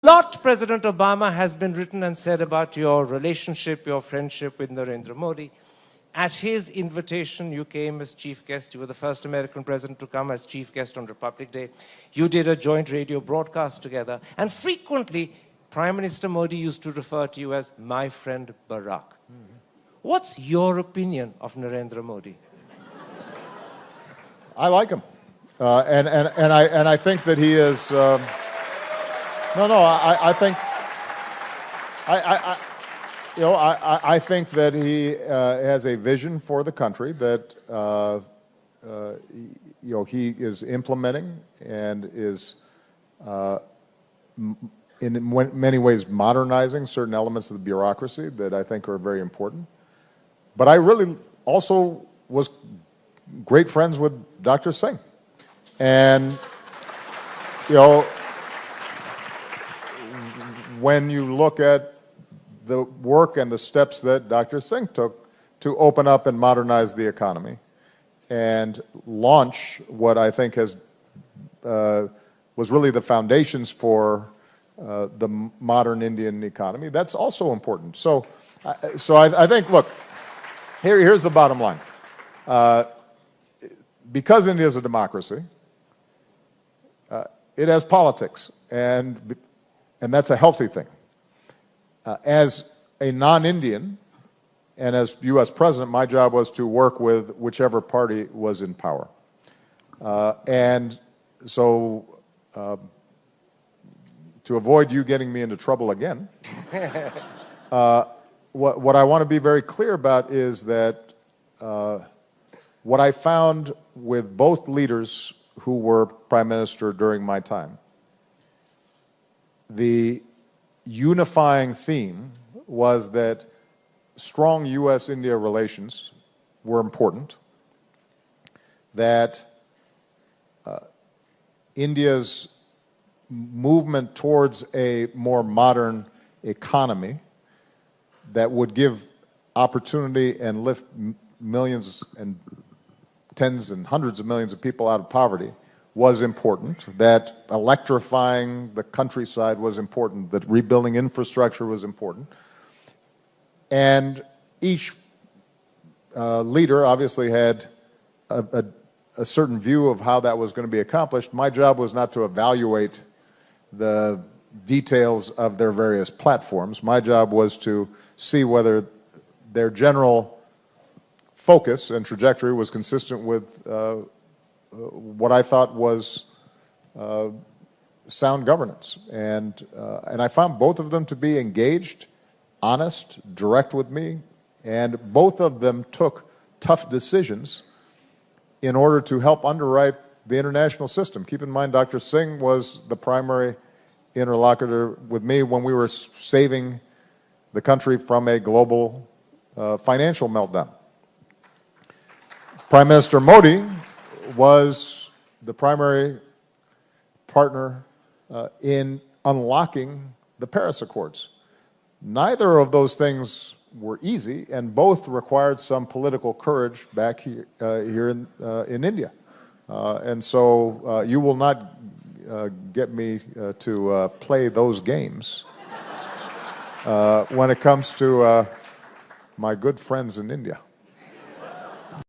lot President Obama has been written and said about your relationship, your friendship with Narendra Modi. At his invitation, you came as chief guest. You were the first American president to come as chief guest on Republic Day. You did a joint radio broadcast together. And frequently, Prime Minister Modi used to refer to you as my friend Barack. What's your opinion of Narendra Modi? I like him. And I think that he is... I think that he has a vision for the country that he is implementing and is in many ways modernizing certain elements of the bureaucracy that I think are very important. But I really also was great friends with Dr. Singh, and when you look at the work and the steps that Dr. Singh took to open up and modernize the economy and launch what I think was really the foundations for the modern Indian economy, that's also important. So I think, look, here's the bottom line. Because India is a democracy, it has politics, and that's a healthy thing. As a non-Indian and as U.S. president, my job was to work with whichever party was in power. And so to avoid you getting me into trouble again, what I want to be very clear about is that what I found with both leaders who were prime minister during my time, the unifying theme was that strong U.S.-India relations were important, that India's movement towards a more modern economy that would give opportunity and lift millions and tens and hundreds of millions of people out of poverty was important, that electrifying the countryside was important, that rebuilding infrastructure was important. And each leader obviously had a certain view of how that was going to be accomplished. My job was not to evaluate the details of their various platforms. My job was to see whether their general focus and trajectory was consistent with what I thought was sound governance. And I found both of them to be engaged, honest, direct with me, and both of them took tough decisions in order to help underwrite the international system. Keep in mind, Dr. Singh was the primary interlocutor with me when we were saving the country from a global financial meltdown. Prime Minister Modi was the primary partner in unlocking the Paris Accords. Neither of those things were easy, and both required some political courage back here in India. And so you will not get me to play those games when it comes to my good friends in India.